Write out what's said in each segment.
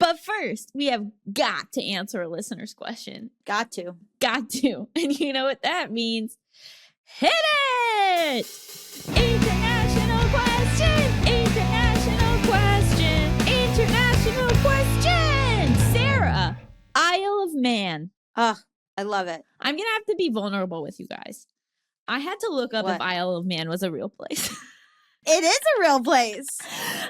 But first, we have got to answer a listener's question. Got to. Got to. And you know what that means? Hit it! International question! International question! International question! Sarah, Isle of Man. Oh, I love it. I'm going to have to be vulnerable with you guys. I had to look up if Isle of Man was a real place. It is a real place.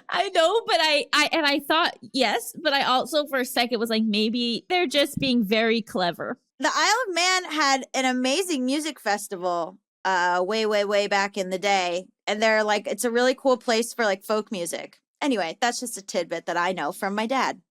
I know, but I thought yes, but I also for a second was like, maybe they're just being very clever. The Isle of Man had an amazing music festival way back in the day. And they're like, it's a really cool place for like folk music. Anyway, that's just a tidbit that I know from my dad.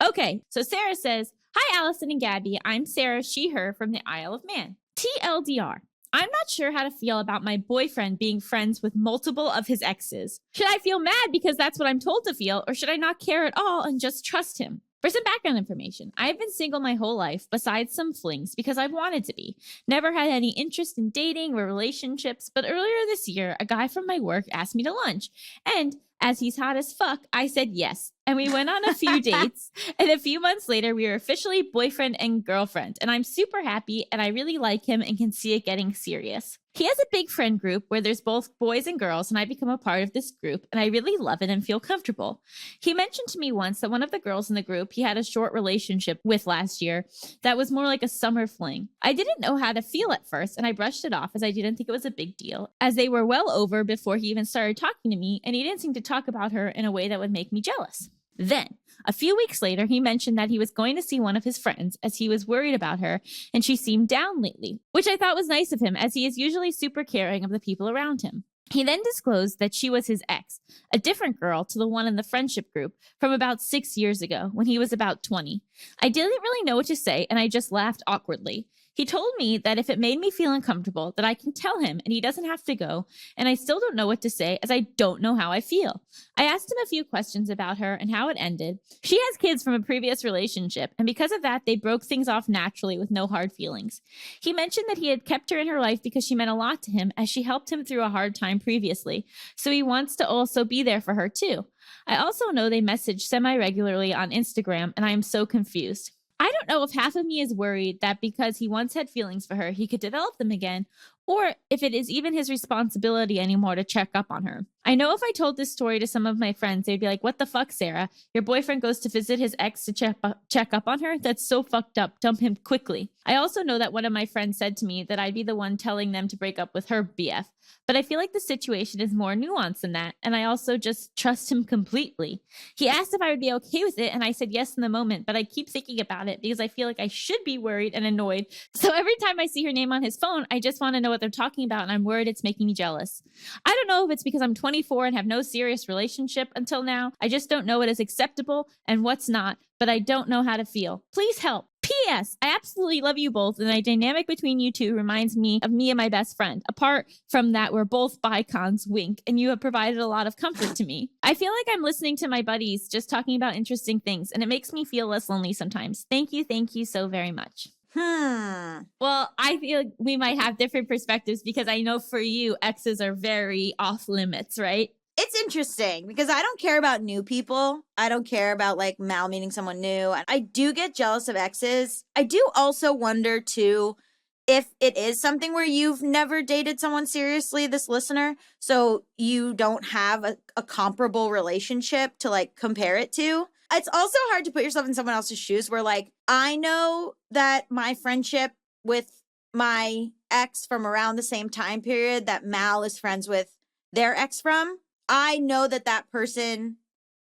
Okay, so Sarah says, hi, Allison and Gabby. I'm Sarah, she, her from the Isle of Man. TLDR. I'm not sure how to feel about my boyfriend being friends with multiple of his exes. Should I feel mad because that's what I'm told to feel, or should I not care at all and just trust him? For some background information, I've been single my whole life, besides some flings, because I've wanted to be. Never had any interest in dating or relationships, but earlier this year, a guy from my work asked me to lunch. And as he's hot as fuck, I said yes. And we went on a few dates. And a few months later, we were officially boyfriend and girlfriend. And I'm super happy, and I really like him and can see it getting serious. He has a big friend group where there's both boys and girls, and I become a part of this group, and I really love it and feel comfortable. He mentioned to me once that one of the girls in the group he had a short relationship with last year that was more like a summer fling. I didn't know how to feel at first, and I brushed it off as I didn't think it was a big deal, as they were well over before he even started talking to me, and he didn't seem to talk about her in a way that would make me jealous. Then, a few weeks later, he mentioned that he was going to see one of his friends as he was worried about her and she seemed down lately, which I thought was nice of him as he is usually super caring of the people around him. He then disclosed that she was his ex, a different girl to the one in the friendship group from about 6 years ago when he was about 20. I didn't really know what to say and I just laughed awkwardly. He told me that if it made me feel uncomfortable, that I can tell him and he doesn't have to go, and I still don't know what to say as I don't know how I feel. I asked him a few questions about her and how it ended. She has kids from a previous relationship, and because of that, they broke things off naturally with no hard feelings. He mentioned that he had kept her in her life because she meant a lot to him as she helped him through a hard time previously, so he wants to also be there for her too. I also know they message semi-regularly on Instagram, and I am so confused. I don't know if half of me is worried that because he once had feelings for her, he could develop them again, or if it is even his responsibility anymore to check up on her. I know if I told this story to some of my friends, they'd be like, what the fuck, Sarah? Your boyfriend goes to visit his ex to check up on her? That's so fucked up. Dump him quickly. I also know that one of my friends said to me that I'd be the one telling them to break up with her BF. But I feel like the situation is more nuanced than that, and I also just trust him completely. He asked if I would be okay with it, and I said yes in the moment, but I keep thinking about it because I feel like I should be worried and annoyed. So every time I see her name on his phone, I just want to know what they're talking about, and I'm worried it's making me jealous. I don't know if it's because I'm 24 and have no serious relationship until now. I just don't know what is acceptable and what's not, but I don't know how to feel. Please help. P.S. I absolutely love you both, and the dynamic between you two reminds me of me and my best friend. Apart from that, we're both bicons, wink, and you have provided a lot of comfort to me. I feel like I'm listening to my buddies just talking about interesting things, and it makes me feel less lonely sometimes. Thank you so very much. Well, I feel like we might have different perspectives because I know for you, exes are very off limits, right? It's interesting because I don't care about new people. I don't care about like Mal meeting someone new. I do get jealous of exes. I do also wonder too if it is something where you've never dated someone seriously, this listener, so you don't have a comparable relationship to like compare it to. It's also hard to put yourself in someone else's shoes where like I know that my friendship with my ex from around the same time period that Mal is friends with their ex from, I know that that person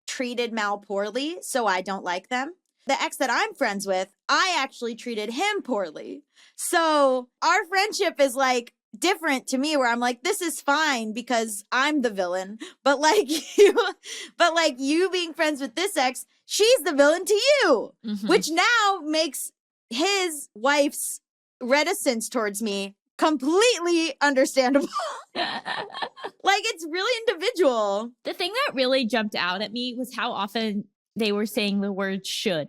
treated Mal poorly, so I don't like them. The ex that I'm friends with, I actually treated him poorly. So our friendship is like different to me where I'm like, this is fine because I'm the villain. But like you being friends with this ex, she's the villain to you, which now makes his wife's reticence towards me completely understandable. Like, it's really individual. The thing that really jumped out at me was how often they were saying the word should,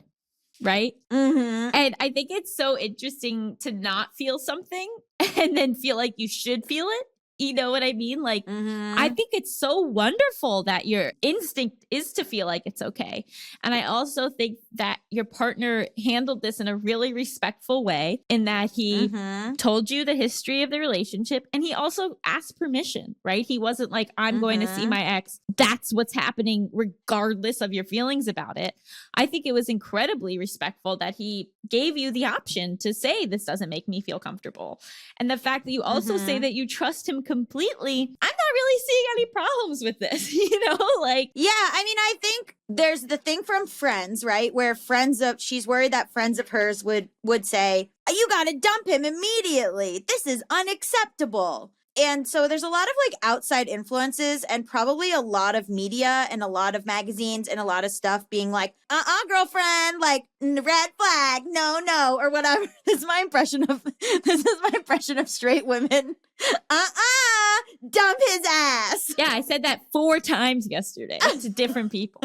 right? And I think it's so interesting to not feel something and then feel like you should feel it. You know what I mean? Like, Mhm. I think it's so wonderful that your instinct is to feel like it's okay. And I also think that your partner handled this in a really respectful way, in that he Mhm. told you the history of the relationship and he also asked permission, right? He wasn't like, I'm going to see Mhm. my ex. That's what's happening, regardless of your feelings about it. I think it was incredibly respectful that he gave you the option to say, this doesn't make me feel comfortable. And the fact that you also say Mhm. that you trust him completely, I'm not really seeing any problems with this, like. Yeah, I mean, I think there's the thing from Friends, right? Where she's worried that friends of hers would say, "You got to dump him immediately. This is unacceptable." And so there's a lot of like outside influences and probably a lot of media and a lot of magazines and a lot of stuff being like, girlfriend, like red flag, no, no, or whatever. This is my impression of straight women. Dump his ass. Yeah, I said that 4 times yesterday to different people.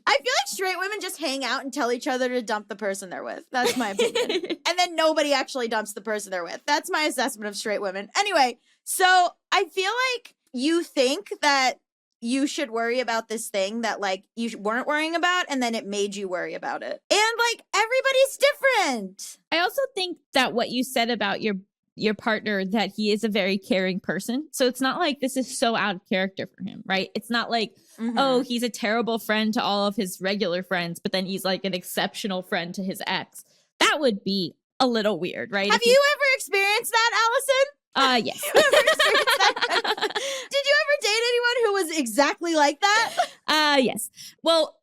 I feel like straight women just hang out and tell each other to dump the person they're with. That's my opinion. And then nobody actually dumps the person they're with. That's my assessment of straight women. Anyway, so I feel like you think that you should worry about this thing that like you weren't worrying about, and then it made you worry about it. And like everybody's different. I also think that what you said about your partner, that he is a very caring person. So it's not like this is so out of character for him, right? It's not like, oh, he's a terrible friend to all of his regular friends, but then he's like an exceptional friend to his ex. That would be a little weird, right? Have you ever experienced that, Allison? Yes. You ever experienced that? Did you ever date anyone who was exactly like that? Yes. Well,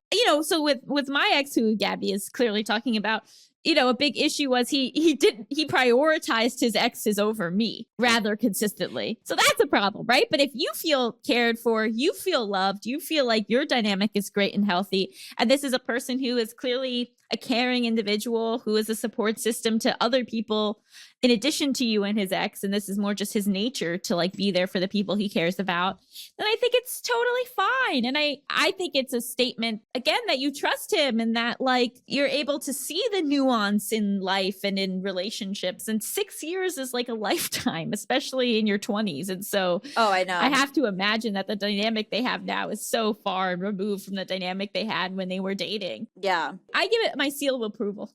so with my ex, who Gabby is clearly talking about, a big issue was he prioritized his exes over me rather consistently. So that's a problem, right? But if you feel cared for, you feel loved, you feel like your dynamic is great and healthy, and this is a person who is clearly a caring individual, who is a support system to other people in addition to you and his ex, and this is more just his nature to like be there for the people he cares about, then I think it's totally fine. And I think it's a statement, again, that you trust him and that like you're able to see the nuance in life and in relationships. And 6 years is like a lifetime, especially in your 20s. And so I know. I have to imagine that the dynamic they have now is so far removed from the dynamic they had when they were dating. Yeah. I give it my seal of approval.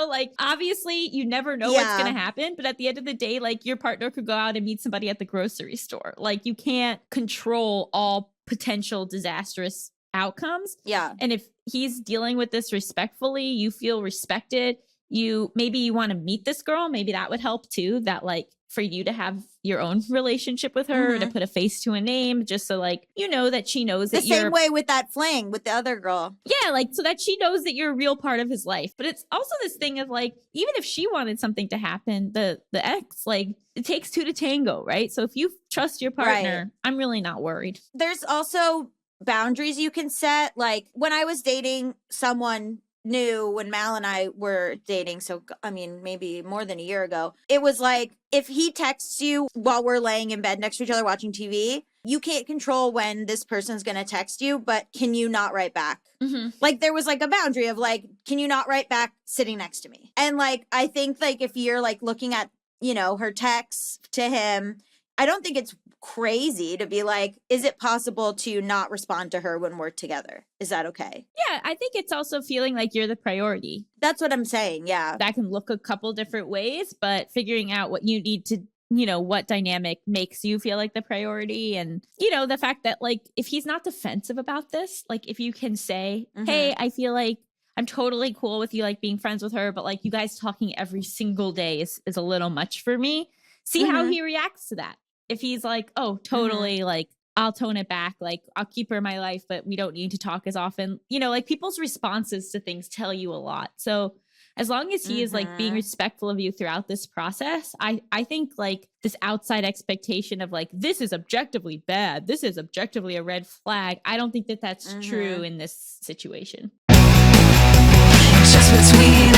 Like obviously you never know what's going to happen, but at the end of the day, like your partner could go out and meet somebody at the grocery store. Like you can't control all potential disastrous outcomes. Yeah. And if he's dealing with this respectfully, you feel respected, maybe you want to meet this girl, maybe that would help too, that like for you to have your own relationship with her, to put a face to a name, just so like that she knows that the same way with that fling with the other girl. Yeah, like so that she knows that you're a real part of his life. But it's also this thing of like, even if she wanted something to happen, the ex, like it takes 2 to tango, right? So if you trust your partner, I'm really not worried. There's also boundaries you can set. Like when I was dating someone new, when Mal and I were dating, so I mean maybe more than a year ago, it was like if he texts you while we're laying in bed next to each other watching TV, you can't control when this person's going to text you, but can you not write back? Like there was like a boundary of like, can you not write back sitting next to me? And like I think like if you're like looking at her texts to him, I don't think it's crazy to be like, is it possible to not respond to her when we're together? Is that okay? Yeah, I think it's also feeling like you're the priority. That's what I'm saying. Yeah. That can look a couple different ways, but figuring out what you need to, what dynamic makes you feel like the priority. And, the fact that like, if he's not defensive about this, like if you can say, hey, I feel like I'm totally cool with you like being friends with her, but like you guys talking every single day is a little much for me. See how he reacts to that. If he's like, oh, totally, like, I'll tone it back. Like, I'll keep her in my life, but we don't need to talk as often. Like people's responses to things tell you a lot. So as long as he is like being respectful of you throughout this process, I think like this outside expectation of like, this is objectively bad, this is objectively a red flag, I don't think that that's true in this situation. Just between